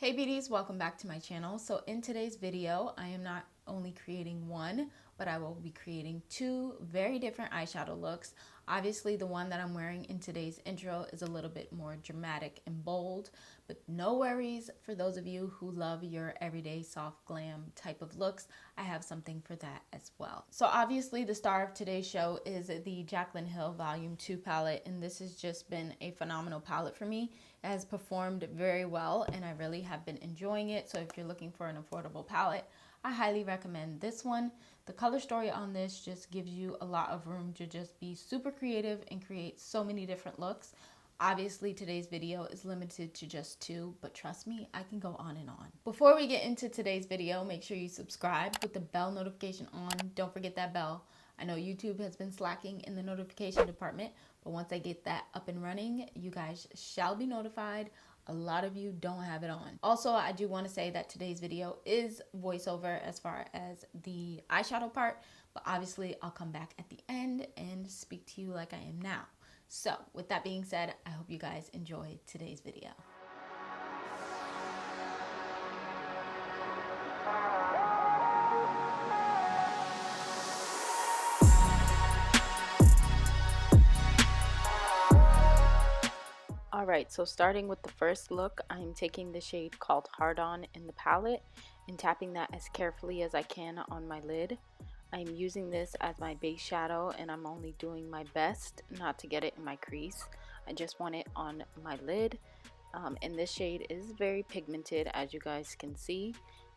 Hey beauties, welcome back to my channel. So in today's video, I am not only creating one, but I will be creating two very different eyeshadow looks. Obviously the one that I'm wearing in today's intro is a little bit more dramatic and bold, but no worries for those of you who love your everyday soft glam type of looks. I have something for that as well. So obviously the star of today's show is the Jaclyn Hill Volume 2 palette, and this has just been a phenomenal palette for me. It has performed very well and I really have been enjoying it. So if you're looking for an affordable palette, I highly recommend this one. The color story on this just gives you a lot of room to just be super creative and create so many different looks. Obviously today's video is limited to just two, but trust me, I can go on and on. Before we get into today's video, make sure you subscribe with the bell notification on. Don't forget that bell. I know YouTube has been slacking in the notification department, but once I get that up and running, you guys shall be notified. A lot of you don't have it on. Also, I do want to say that today's video is voiceover as far as the eyeshadow part, but obviously I'll come back at the end and speak to you like I am now. So with that being said, I hope you guys enjoy today's video. Alright, so starting with the first look, I'm taking the shade called Hard On in the palette and tapping that as carefully as I can on my lid. I'm using this as my base shadow and I'm only doing my best not to get it in my crease. I just want it on my lid. And this shade is very pigmented, as you guys can see,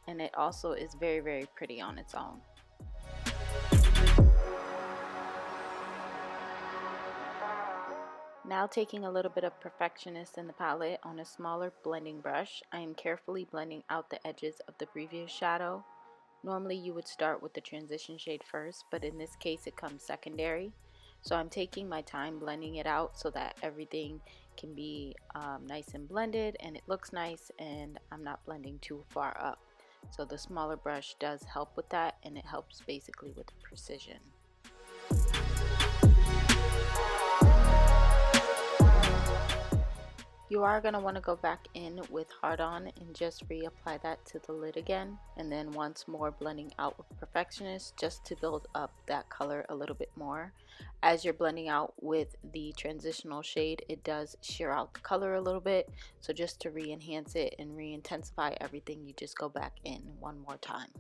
and it also is very, very pretty on its own. Now taking a little bit of Perfectionist in the palette on a smaller blending brush, I am carefully blending out the edges of the previous shadow. Normally you would start with the transition shade first, but in this case it comes secondary. So I'm taking my time blending it out so that everything can be nice and blended and it looks nice and I'm not blending too far up. So the smaller brush does help with that, and it helps basically with precision. You are going to want to go back in with Hard On and just reapply that to the lid again, and then once more blending out with Perfectionist just to build up that color a little bit more. As you're blending out with the transitional shade, it does sheer out the color a little bit, so just to re-enhance it and re-intensify everything, you just go back in one more time.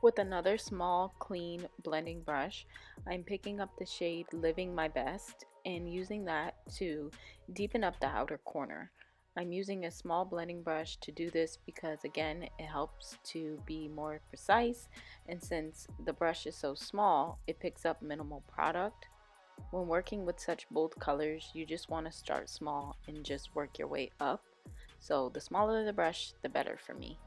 With another small, clean blending brush, I'm picking up the shade Living My Best and using that to deepen up the outer corner. I'm using a small blending brush to do this because, again, it helps to be more precise, and since the brush is so small, it picks up minimal product. When working with such bold colors, you just want to start small and just work your way up. So the smaller the brush, the better for me.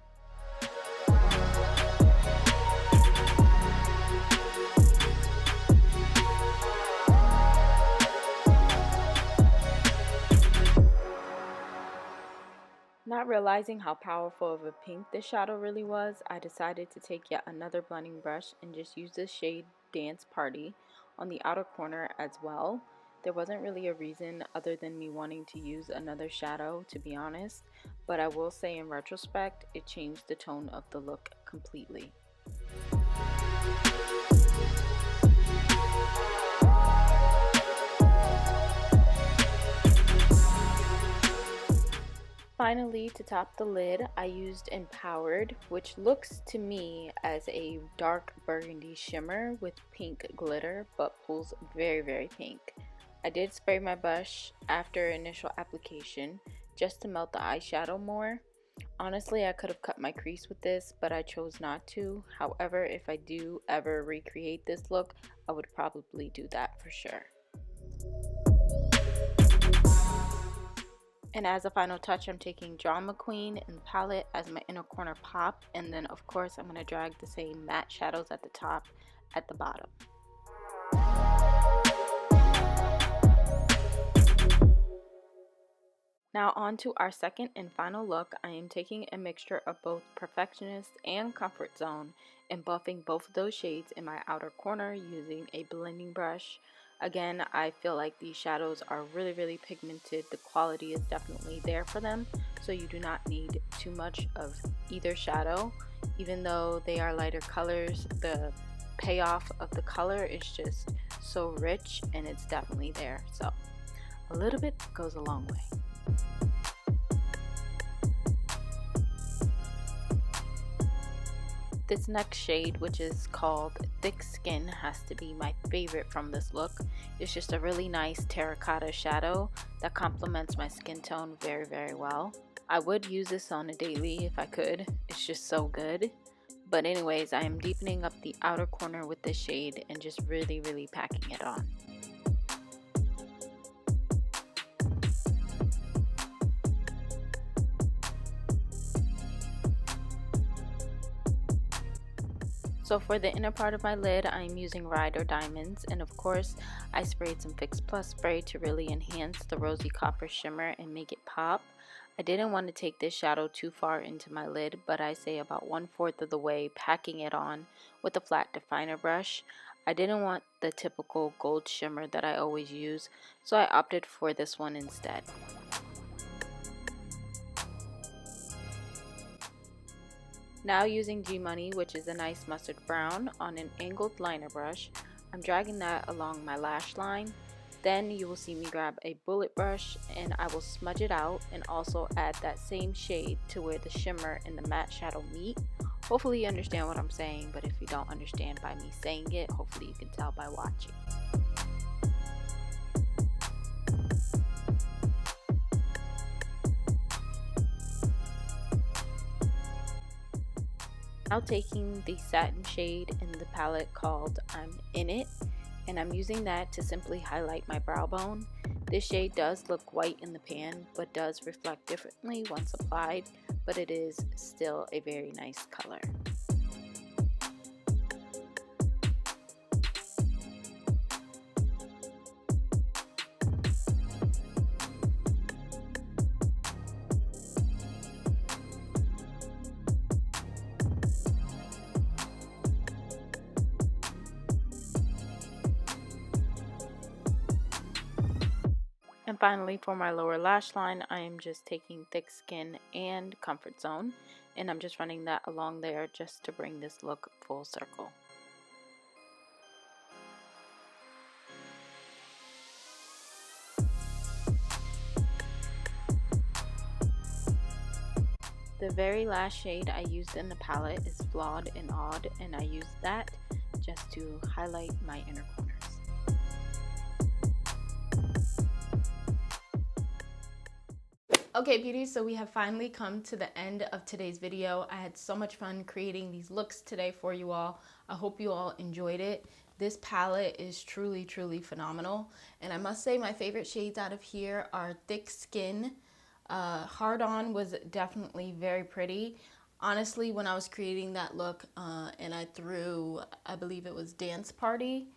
Not realizing how powerful of a pink this shadow really was, I decided to take yet another blending brush and just use this shade Dance Party on the outer corner as well. There wasn't really a reason other than me wanting to use another shadow, to be honest, but I will say in retrospect, it changed the tone of the look completely. Finally, to top the lid, I used Empowered, which looks to me as a dark burgundy shimmer with pink glitter, but pulls very, very pink. I did spray my brush after initial application just to melt the eyeshadow more. Honestly, I could have cut my crease with this, but I chose not to. However, if I do ever recreate this look, I would probably do that for sure. And as a final touch, I'm taking Drama Queen in the palette as my inner corner pop, and then of course I'm going to drag the same matte shadows at the top at the bottom. Now on to our second and final look. I am taking a mixture of both Perfectionist and Comfort Zone and buffing both of those shades in my outer corner using a blending brush. Again, I feel like these shadows are really pigmented. The quality is definitely there for them, so you do not need too much of either shadow. Even though they are lighter colors, the payoff of the color is just so rich and it's definitely there. So a little bit goes a long way. This next shade, which is called Thick Skin, has to be my favorite from this look. It's just a really nice terracotta shadow that complements my skin tone very well. I would use this on a daily if I could. It's just so good. But anyways, I am deepening up the outer corner with this shade and just really packing it on. So for the inner part of my lid, I am using Ride or Diamonds, and of course I sprayed some Fix Plus spray to really enhance the rosy copper shimmer and make it pop. I didn't want to take this shadow too far into my lid, but I say about 1/4 of the way, packing it on with a flat definer brush. I didn't want the typical gold shimmer that I always use, so I opted for this one instead. Now using G Money, which is a nice mustard brown, on an angled liner brush, I'm dragging that along my lash line. Then you will see me grab a bullet brush and I will smudge it out and also add that same shade to where the shimmer and the matte shadow meet. Hopefully you understand what I'm saying, but if you don't understand by me saying it, hopefully you can tell by watching. Now taking the satin shade in the palette called I'm In It, and I'm using that to simply highlight my brow bone. This shade does look white in the pan, but does reflect differently once applied, but it is still a very nice color. And finally, for my lower lash line, I am just taking Thick Skin and Comfort Zone, and I'm just running that along there just to bring this look full circle. The very last shade I used in the palette is Flawed and Odd, and I used that just to highlight my inner corners. Okay beauties, so we have finally come to the end of today's video. I had so much fun creating these looks today for you all. I hope you all enjoyed it. This palette is truly phenomenal, and I must say my favorite shades out of here are Thick Skin. Hard On was definitely very pretty. Honestly, when I was creating that look and I threw, I believe it was Dance Party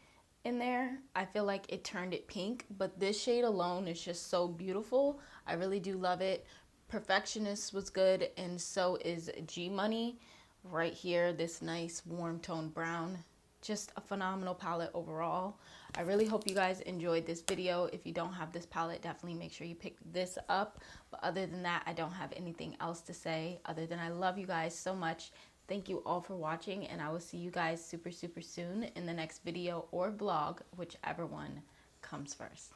in there, I feel like it turned it pink, but this shade alone is just so beautiful. I really do love it. Perfectionist was good, and so is G Money right here, this nice warm tone brown. Just a phenomenal palette overall. I really hope you guys enjoyed this video. If you don't have this palette, definitely make sure you pick this up. But other than that, I don't have anything else to say other than I love you guys so much. Thank you all for watching, and I will see you guys super soon in the next video or vlog, whichever one comes first.